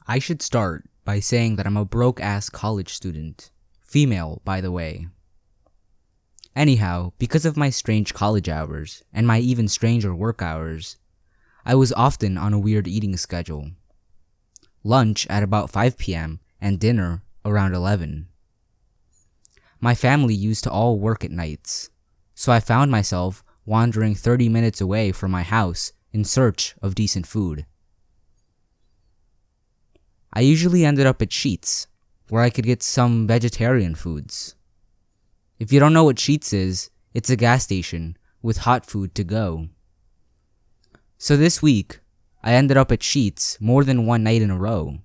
I should start by saying that I'm a broke-ass college student. Female, by the way. Anyhow, because of my strange college hours, and my even stranger work hours, I was often on a weird eating schedule. Lunch at about 5 p.m. and dinner around 11. My family used to all work at nights, so I found myself wandering 30 minutes away from my house in search of decent food. I usually ended up at Sheetz, where I could get some vegetarian foods. If you don't know what Sheetz is, it's a gas station with hot food to go. So this week, I ended up at Sheetz more than one night in a row.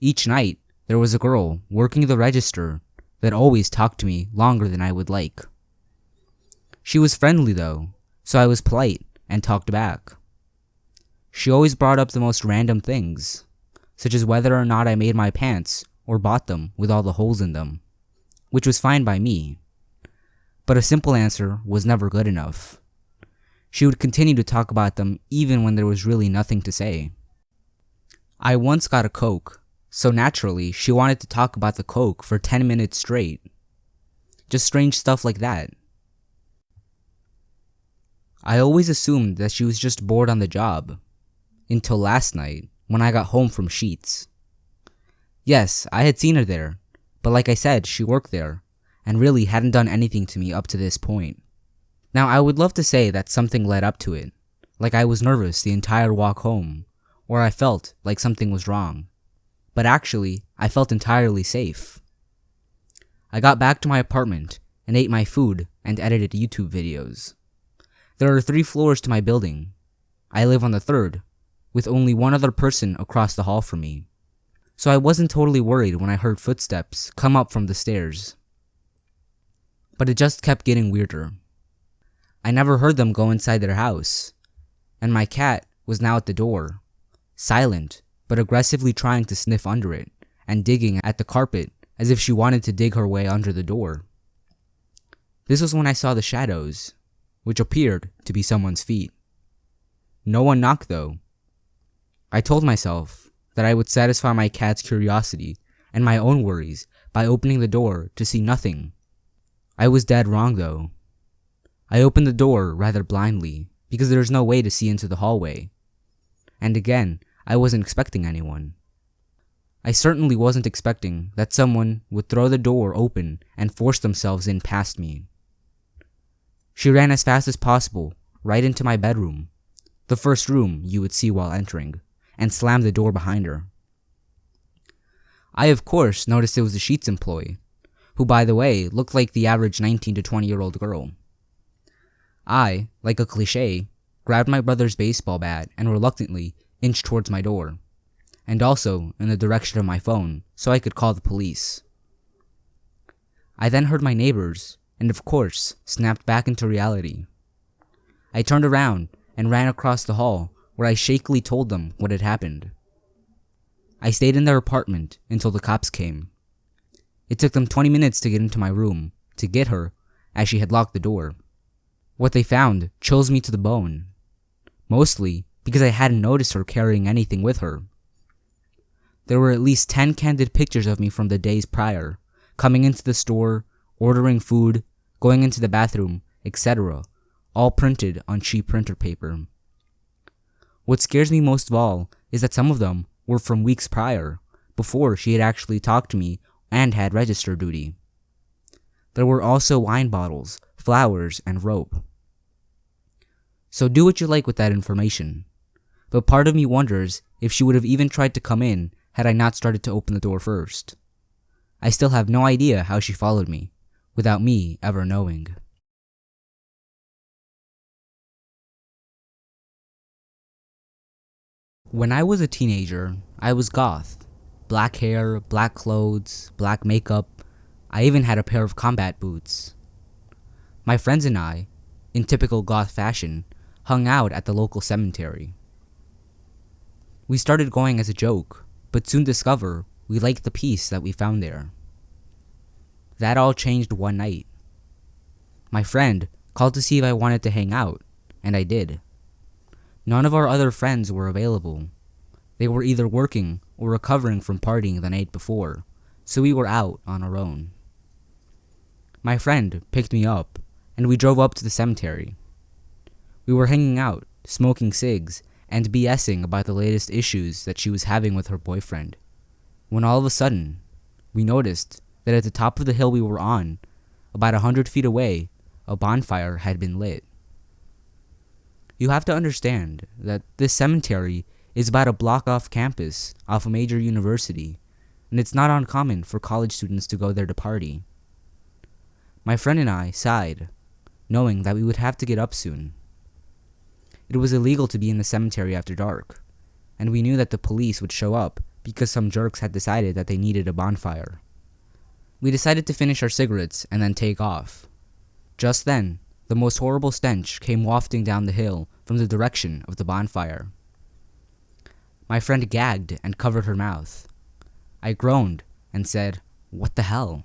Each night, there was a girl working the register that always talked to me longer than I would like. She was friendly though, so I was polite and talked back. She always brought up the most random things, such as whether or not I made my pants or bought them with all the holes in them, which was fine by me. But a simple answer was never good enough. She would continue to talk about them even when there was really nothing to say. I once got a Coke, so naturally she wanted to talk about the Coke for 10 minutes straight. Just strange stuff like that. I always assumed that she was just bored on the job, until last night when I got home from Sheetz. Yes, I had seen her there, but like I said, she worked there, and really hadn't done anything to me up to this point. Now I would love to say that something led up to it, like I was nervous the entire walk home, or I felt like something was wrong. But actually, I felt entirely safe. I got back to my apartment and ate my food and edited YouTube videos. There are 3 floors to my building. I live on the 3rd, with only one other person across the hall from me. So I wasn't totally worried when I heard footsteps come up from the stairs. But it just kept getting weirder. I never heard them go inside their house, and my cat was now at the door, silent but aggressively trying to sniff under it and digging at the carpet as if she wanted to dig her way under the door. This was when I saw the shadows, which appeared to be someone's feet. No one knocked though. I told myself that I would satisfy my cat's curiosity and my own worries by opening the door to see nothing. I was dead wrong though. I opened the door rather blindly because there was no way to see into the hallway. And again, I wasn't expecting anyone. I certainly wasn't expecting that someone would throw the door open and force themselves in past me. She ran as fast as possible right into my bedroom, the first room you would see while entering, and slammed the door behind her. I of course noticed it was a Sheetz employee, who by the way looked like the average 19 to 20-year-old girl. I, like a cliche, grabbed my brother's baseball bat and reluctantly inched towards my door, and also in the direction of my phone so I could call the police. I then heard my neighbors, and of course snapped back into reality. I turned around and ran across the hall where I shakily told them what had happened. I stayed in their apartment until the cops came. It took them 20 minutes to get into my room to get her, as she had locked the door. What they found chills me to the bone, mostly because I hadn't noticed her carrying anything with her. There were at least 10 candid pictures of me from the days prior, coming into the store, ordering food, going into the bathroom, etc., all printed on cheap printer paper. What scares me most of all is that some of them were from weeks prior, before she had actually talked to me and had register duty. There were also wine bottles, flowers, and rope. So do what you like with that information. But part of me wonders if she would have even tried to come in had I not started to open the door first. I still have no idea how she followed me, without me ever knowing. When I was a teenager, I was goth. Black hair, black clothes, black makeup. I even had a pair of combat boots. My friends and I, in typical goth fashion, hung out at the local cemetery. We started going as a joke, but soon discovered we liked the peace that we found there. That all changed one night. My friend called to see if I wanted to hang out, and I did. None of our other friends were available. They were either working were recovering from partying the night before, so we were out on our own. My friend picked me up, and we drove up to the cemetery. We were hanging out, smoking cigs, and BSing about the latest issues that she was having with her boyfriend, when all of a sudden, we noticed that at the top of the hill we were on, about 100 feet away, a bonfire had been lit. You have to understand that this cemetery is about a block off campus off a major university, and it's not uncommon for college students to go there to party. My friend and I sighed, knowing that we would have to get up soon. It was illegal to be in the cemetery after dark, and we knew that the police would show up because some jerks had decided that they needed a bonfire. We decided to finish our cigarettes and then take off. Just then, the most horrible stench came wafting down the hill from the direction of the bonfire. My friend gagged and covered her mouth. I groaned and said, "What the hell?"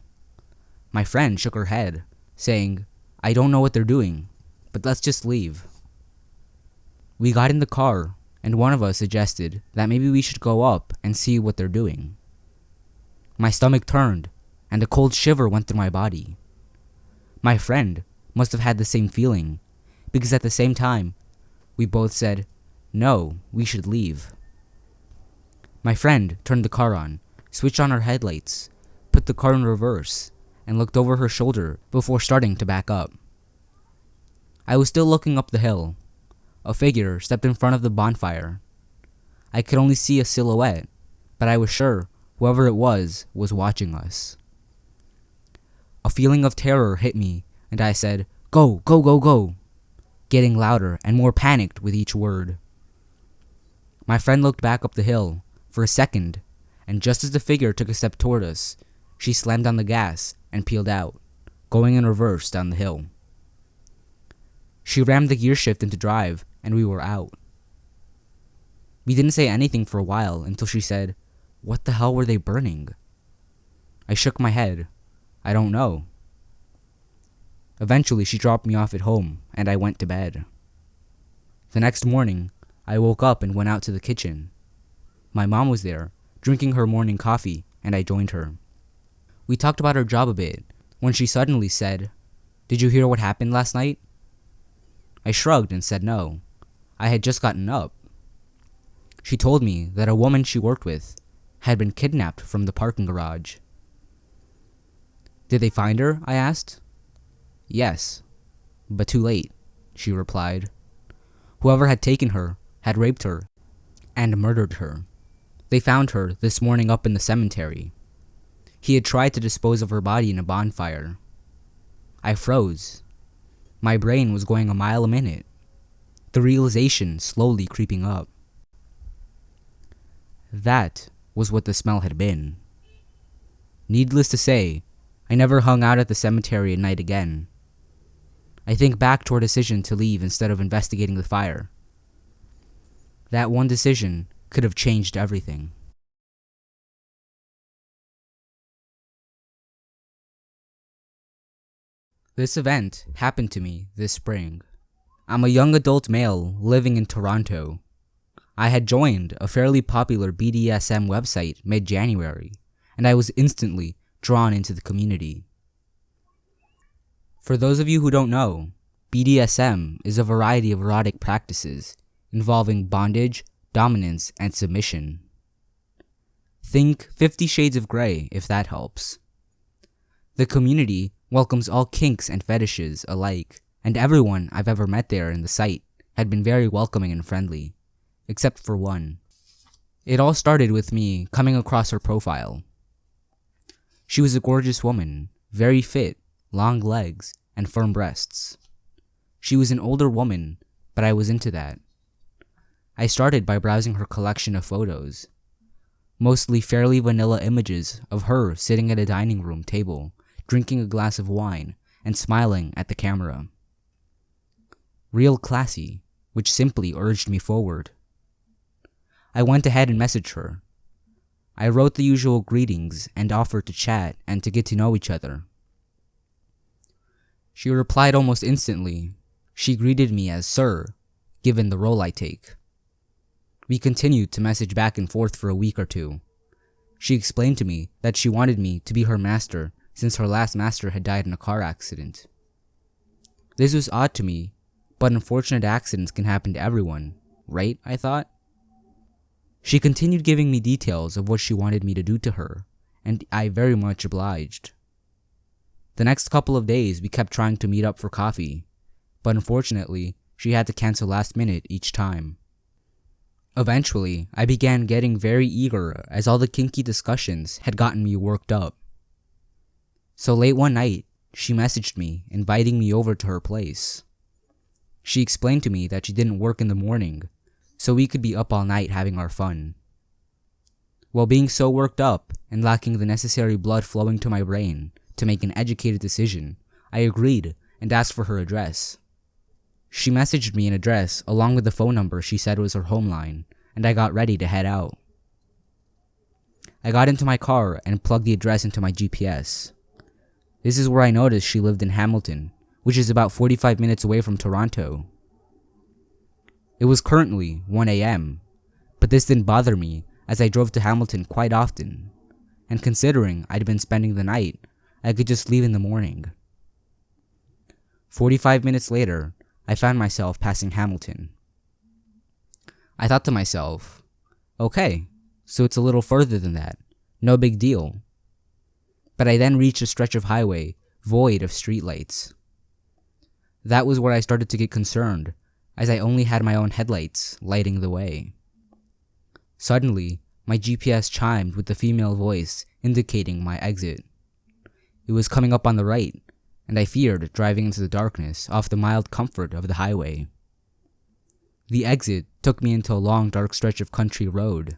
My friend shook her head, saying, "I don't know what they're doing, but let's just leave." We got in the car, and one of us suggested that maybe we should go up and see what they're doing. My stomach turned, and a cold shiver went through my body. My friend must have had the same feeling, because at the same time, we both said, "No, we should leave." My friend turned the car on, switched on her headlights, put the car in reverse, and looked over her shoulder before starting to back up. I was still looking up the hill. A figure stepped in front of the bonfire. I could only see a silhouette, but I was sure whoever it was watching us. A feeling of terror hit me, and I said, "Go, go, go, go," getting louder and more panicked with each word. My friend looked back up the hill for a second, and just as the figure took a step toward us, she slammed on the gas and peeled out, going in reverse down the hill. She rammed the gear shift into drive, and we were out. We didn't say anything for a while until she said, "What the hell were they burning?" I shook my head. "I don't know." Eventually, she dropped me off at home, and I went to bed. The next morning, I woke up and went out to the kitchen. My mom was there, drinking her morning coffee, and I joined her. We talked about her job a bit, when she suddenly said, "Did you hear what happened last night?" I shrugged and said no. I had just gotten up. She told me that a woman she worked with had been kidnapped from the parking garage. "Did they find her?" I asked. "Yes, but too late," she replied. "Whoever had taken her had raped her and murdered her. They found her this morning up in the cemetery. He had tried to dispose of her body in a bonfire." I froze. My brain was going a mile a minute, the realization slowly creeping up. That was what the smell had been. Needless to say, I never hung out at the cemetery at night again. I think back to our decision to leave instead of investigating the fire. That one decision could have changed everything. This event happened to me this spring. I'm a young adult male living in Toronto. I had joined a fairly popular BDSM website mid-January, and I was instantly drawn into the community. For those of you who don't know, BDSM is a variety of erotic practices involving bondage, dominance, and submission. Think 50 Shades of Grey if that helps. The community welcomes all kinks and fetishes alike, and everyone I've ever met there in the site had been very welcoming and friendly, except for one. It all started with me coming across her profile. She was a gorgeous woman, very fit, long legs, and firm breasts. She was an older woman, but I was into that. I started by browsing her collection of photos, mostly fairly vanilla images of her sitting at a dining room table, drinking a glass of wine, and smiling at the camera. Real classy, which simply urged me forward. I went ahead and messaged her. I wrote the usual greetings and offered to chat and to get to know each other. She replied almost instantly. She greeted me as Sir, given the role I take. We continued to message back and forth for a week or two, She explained to me that she wanted me to be her master since her last master had died in a car accident. This was odd to me, but unfortunate accidents can happen to everyone, right? I thought. She continued giving me details of what she wanted me to do to her, and I very much obliged. The next couple of days we kept trying to meet up for coffee, but unfortunately, she had to cancel last minute each time. Eventually, I began getting very eager as all the kinky discussions had gotten me worked up. So late one night, she messaged me inviting me over to her place. She explained to me that she didn't work in the morning, so we could be up all night having our fun. While being so worked up and lacking the necessary blood flowing to my brain to make an educated decision, I agreed and asked for her address. She messaged me an address along with the phone number she said was her home line, and I got ready to head out. I got into my car and plugged the address into my GPS. This is where I noticed she lived in Hamilton, which is about 45 minutes away from Toronto. It was currently 1 a.m., but this didn't bother me as I drove to Hamilton quite often, and considering I'd been spending the night, I could just leave in the morning. 45 minutes later, I found myself passing Hamilton. I thought to myself, okay, so it's a little further than that, no big deal. But I then reached a stretch of highway void of streetlights. That was where I started to get concerned, as I only had my own headlights lighting the way. Suddenly, my GPS chimed with the female voice indicating my exit. It was coming up on the right, and I feared driving into the darkness off the mild comfort of the highway. The exit took me into a long dark stretch of country road,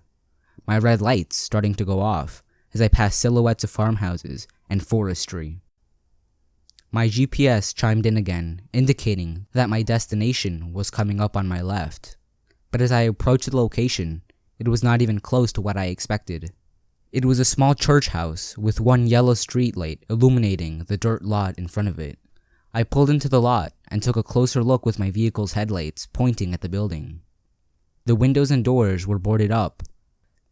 my red lights starting to go off as I passed silhouettes of farmhouses and forestry. My GPS chimed in again, indicating that my destination was coming up on my left, but as I approached the location, it was not even close to what I expected. It was a small church house with one yellow streetlight illuminating the dirt lot in front of it. I pulled into the lot and took a closer look with my vehicle's headlights pointing at the building. The windows and doors were boarded up,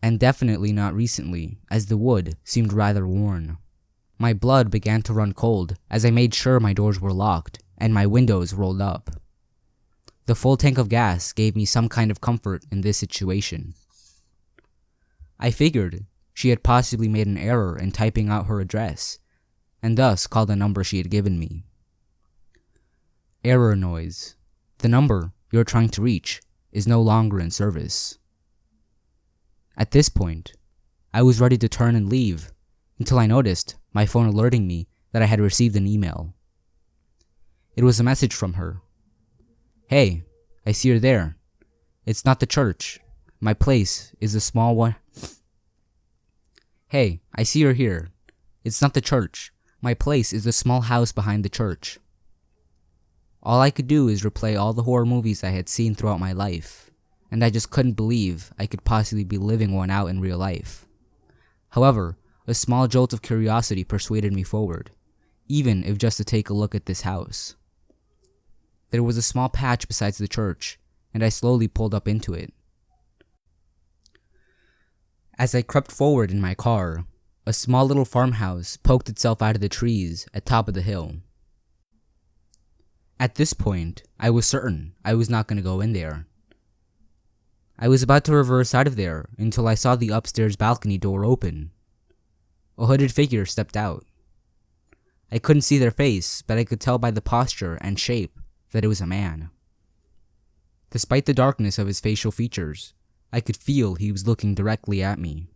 and definitely not recently, as the wood seemed rather worn. My blood began to run cold as I made sure my doors were locked and my windows rolled up. The full tank of gas gave me some kind of comfort in this situation. I figured she had possibly made an error in typing out her address, and thus called the number she had given me. Error noise. The number you're trying to reach is no longer in service. At this point, I was ready to turn and leave until I noticed my phone alerting me that I had received an email. It was a message from her. Hey, I see you're there. It's not the church. My place is the small one. Hey, I see you're here. It's not the church. My place is the small house behind the church. All I could do is replay all the horror movies I had seen throughout my life, and I just couldn't believe I could possibly be living one out in real life. However, a small jolt of curiosity persuaded me forward, even if just to take a look at this house. There was a small patch besides the church, and I slowly pulled up into it. As I crept forward in my car, a small little farmhouse poked itself out of the trees at top of the hill. At this point, I was certain I was not going to go in there. I was about to reverse out of there until I saw the upstairs balcony door open. A hooded figure stepped out. I couldn't see their face, but I could tell by the posture and shape that it was a man. Despite the darkness of his facial features, I could feel he was looking directly at me.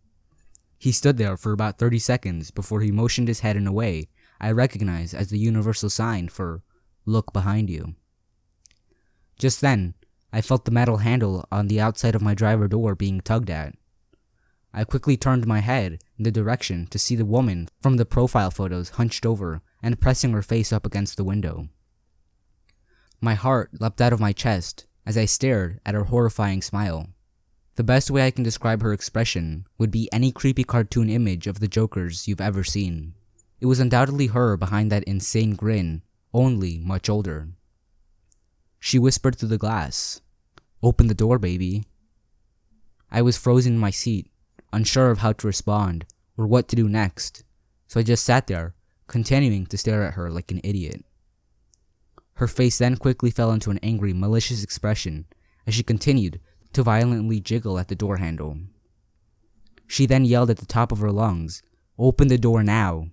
He stood there for about 30 seconds before he motioned his head in a way I recognized as the universal sign for "look behind you." Just then, I felt the metal handle on the outside of my driver door being tugged at. I quickly turned my head in the direction to see the woman from the profile photos hunched over and pressing her face up against the window. My heart leapt out of my chest as I stared at her horrifying smile. The best way I can describe her expression would be any creepy cartoon image of the Jokers you've ever seen. It was undoubtedly her behind that insane grin, only much older. She whispered through the glass, "Open the door, baby." I was frozen in my seat, unsure of how to respond or what to do next, so I just sat there, continuing to stare at her like an idiot. Her face then quickly fell into an angry, malicious expression as she continued to violently jiggle at the door handle. She then yelled at the top of her lungs, "Open the door now!"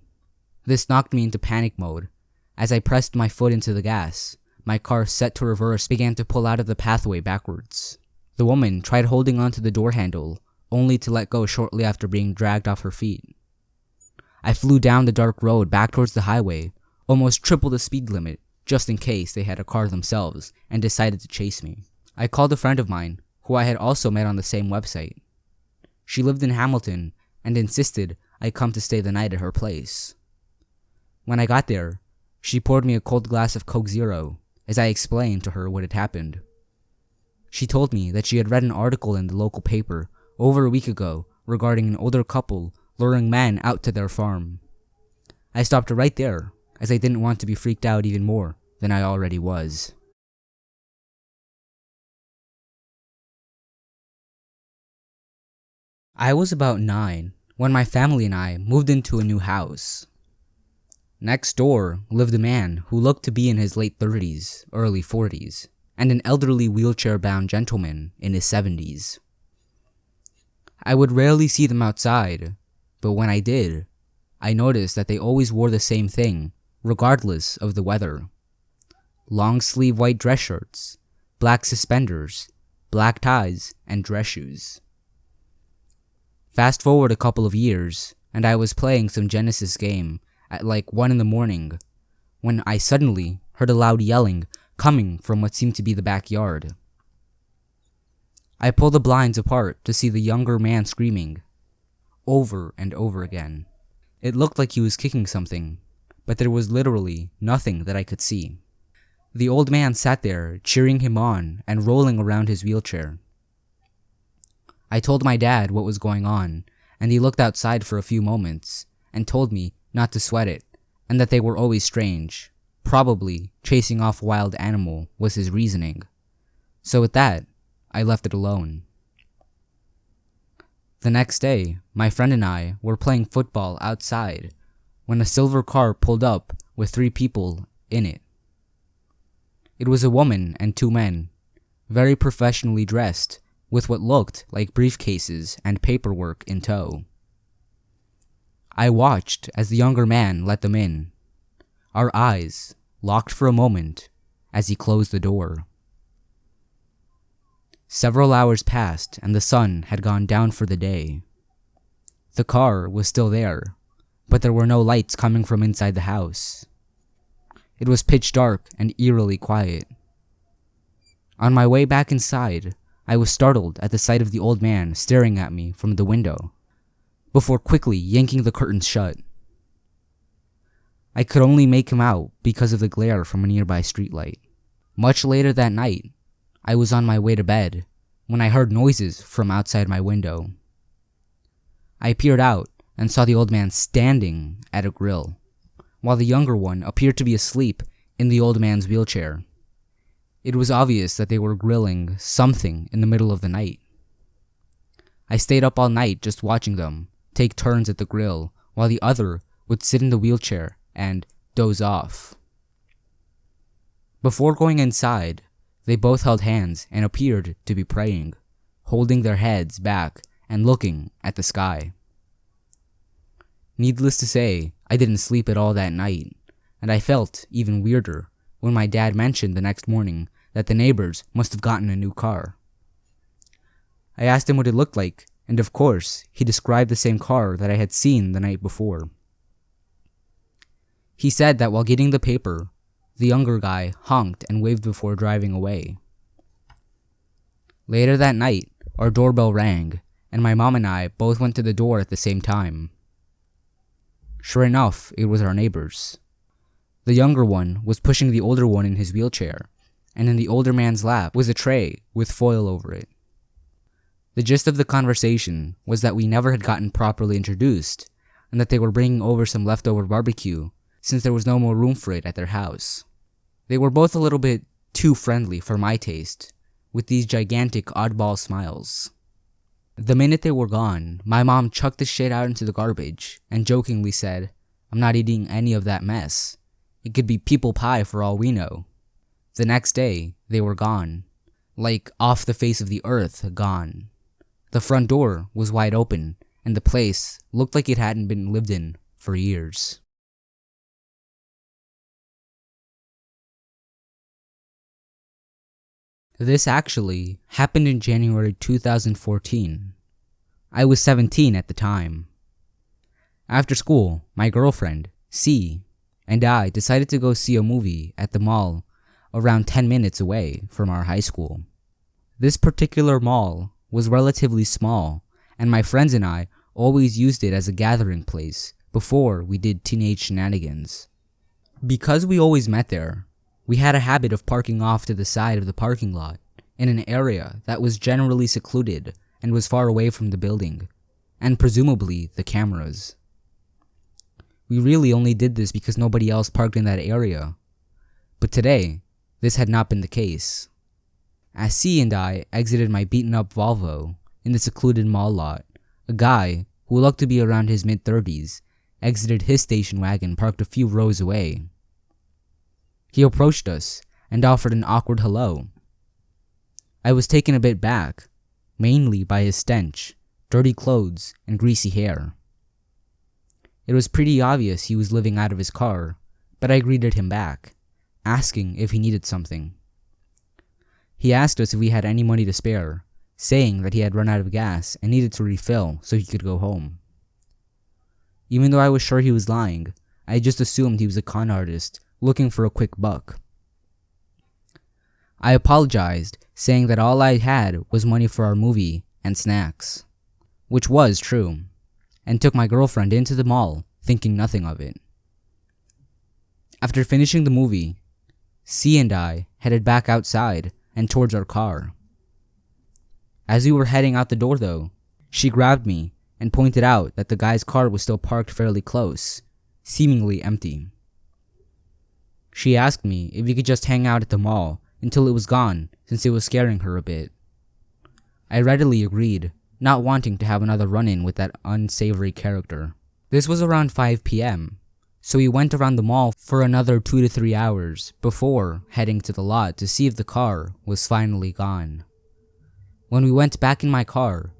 This knocked me into panic mode. As I pressed my foot into the gas, my car, set to reverse, began to pull out of the pathway backwards. The woman tried holding onto the door handle, only to let go shortly after being dragged off her feet. I flew down the dark road back towards the highway, almost triple the speed limit, just in case they had a car themselves and decided to chase me. I called a friend of mine, who I had also met on the same website. She lived in Hamilton and insisted I come to stay the night at her place. When I got there, she poured me a cold glass of Coke Zero as I explained to her what had happened. She told me that she had read an article in the local paper over a week ago regarding an older couple luring men out to their farm. I stopped right there, as I didn't want to be freaked out even more than I already was. I was about 9 when my family and I moved into a new house. Next door lived a man who looked to be in his late 30s, early 40s, and an elderly wheelchair-bound gentleman in his 70s. I would rarely see them outside, but when I did, I noticed that they always wore the same thing, regardless of the weather. Long-sleeve white dress shirts, black suspenders, black ties, and dress shoes. Fast forward a couple of years, and I was playing some Genesis game at like 1 in the morning, when I suddenly heard a loud yelling coming from what seemed to be the backyard. I pulled the blinds apart to see the younger man screaming, over and over again. It looked like he was kicking something, but there was literally nothing that I could see. The old man sat there, cheering him on and rolling around his wheelchair. I told my dad what was going on, and he looked outside for a few moments and told me not to sweat it, and that they were always strange. Probably chasing off a wild animal was his reasoning. So with that, I left it alone. The next day, my friend and I were playing football outside when a silver car pulled up with 3 people in it. It was a woman and 2 men, very professionally dressed, with what looked like briefcases and paperwork in tow. I watched as the younger man let them in, our eyes locked for a moment as he closed the door. Several hours passed and the sun had gone down for the day. The car was still there, but there were no lights coming from inside the house. It was pitch dark and eerily quiet. On my way back inside, I was startled at the sight of the old man staring at me from the window, before quickly yanking the curtains shut. I could only make him out because of the glare from a nearby streetlight. Much later that night, I was on my way to bed when I heard noises from outside my window. I peered out and saw the old man standing at a grill, while the younger one appeared to be asleep in the old man's wheelchair. It was obvious that they were grilling something in the middle of the night. I stayed up all night just watching them take turns at the grill, while the other would sit in the wheelchair and doze off. Before going inside, they both held hands and appeared to be praying, holding their heads back and looking at the sky. Needless to say, I didn't sleep at all that night, and I felt even weirder when my dad mentioned the next morning that the neighbors must have gotten a new car. I asked him what it looked like, and of course, he described the same car that I had seen the night before. He said that while getting the paper, the younger guy honked and waved before driving away. Later that night, our doorbell rang, and my mom and I both went to the door at the same time. Sure enough, it was our neighbors. The younger one was pushing the older one in his wheelchair, and in the older man's lap was a tray with foil over it. The gist of the conversation was that we never had gotten properly introduced, and that they were bringing over some leftover barbecue since there was no more room for it at their house. They were both a little bit too friendly for my taste, with these gigantic oddball smiles. The minute they were gone, my mom chucked the shit out into the garbage and jokingly said, "I'm not eating any of that mess. It could be people pie for all we know." The next day, they were gone. Like off the face of the earth, gone. The front door was wide open, and the place looked like it hadn't been lived in for years. This actually happened in January 2014. I was 17 at the time. After school, my girlfriend, C, and I decided to go see a movie at the mall around 10 minutes away from our high school. This particular mall was relatively small, and my friends and I always used it as a gathering place before we did teenage shenanigans. Because we always met there, we had a habit of parking off to the side of the parking lot in an area that was generally secluded and was far away from the building, and presumably the cameras. We really only did this because nobody else parked in that area. But today, this had not been the case. As C and I exited my beaten up Volvo in the secluded mall lot, a guy, who looked to be around his mid-30s, exited his station wagon parked a few rows away. He approached us and offered an awkward hello. I was taken a bit back, mainly by his stench, dirty clothes, and greasy hair. It was pretty obvious he was living out of his car, but I greeted him back, asking if he needed something. He asked us if we had any money to spare, saying that he had run out of gas and needed to refill so he could go home. Even though I was sure he was lying, I just assumed he was a con artist looking for a quick buck. I apologized, saying that all I had was money for our movie and snacks, which was true, and took my girlfriend into the mall, thinking nothing of it. After finishing the movie, C and I headed back outside and towards our car. As we were heading out the door though, she grabbed me and pointed out that the guy's car was still parked fairly close, seemingly empty. She asked me if we could just hang out at the mall until it was gone, since it was scaring her a bit. I readily agreed, not wanting to have another run-in with that unsavory character. This was around 5 p.m., so we went around the mall for another 2 to 3 hours before heading to the lot to see if the car was finally gone. When we went back in my car,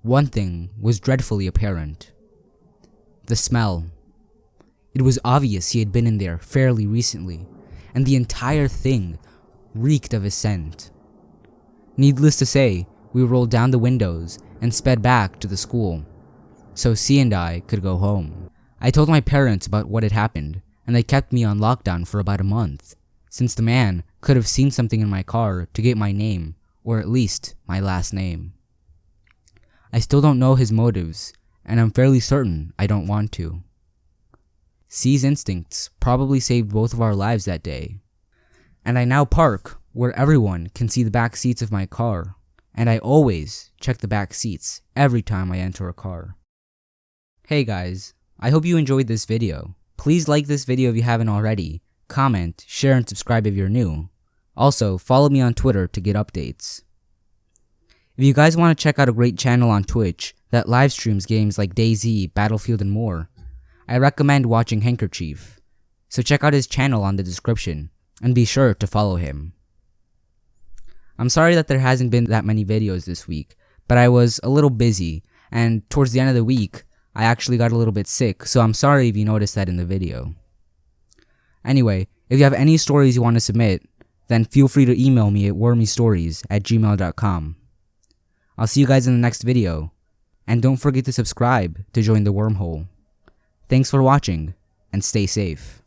one thing was dreadfully apparent. The smell. It was obvious he had been in there fairly recently, and the entire thing reeked of his scent. Needless to say, we rolled down the windows and sped back to the school, so C and I could go home. I told my parents about what had happened, and they kept me on lockdown for about a month, since the man could have seen something in my car to get my name, or at least my last name. I still don't know his motives, and I'm fairly certain I don't want to. C's instincts probably saved both of our lives that day, and I now park where everyone can see the back seats of my car, and I always check the back seats every time I enter a car. Hey guys, I hope you enjoyed this video. Please like this video if you haven't already, comment, share, and subscribe if you're new. Also, follow me on Twitter to get updates. If you guys want to check out a great channel on Twitch that live streams games like DayZ, Battlefield, and more, I recommend watching Handkerchief, so check out his channel on the description, and be sure to follow him. I'm sorry that there hasn't been that many videos this week, but I was a little busy, and towards the end of the week, I actually got a little bit sick, so I'm sorry if you noticed that in the video. Anyway, if you have any stories you want to submit, then feel free to email me at wormystories@gmail.com. I'll see you guys in the next video, and don't forget to subscribe to join the wormhole. Thanks for watching, and stay safe.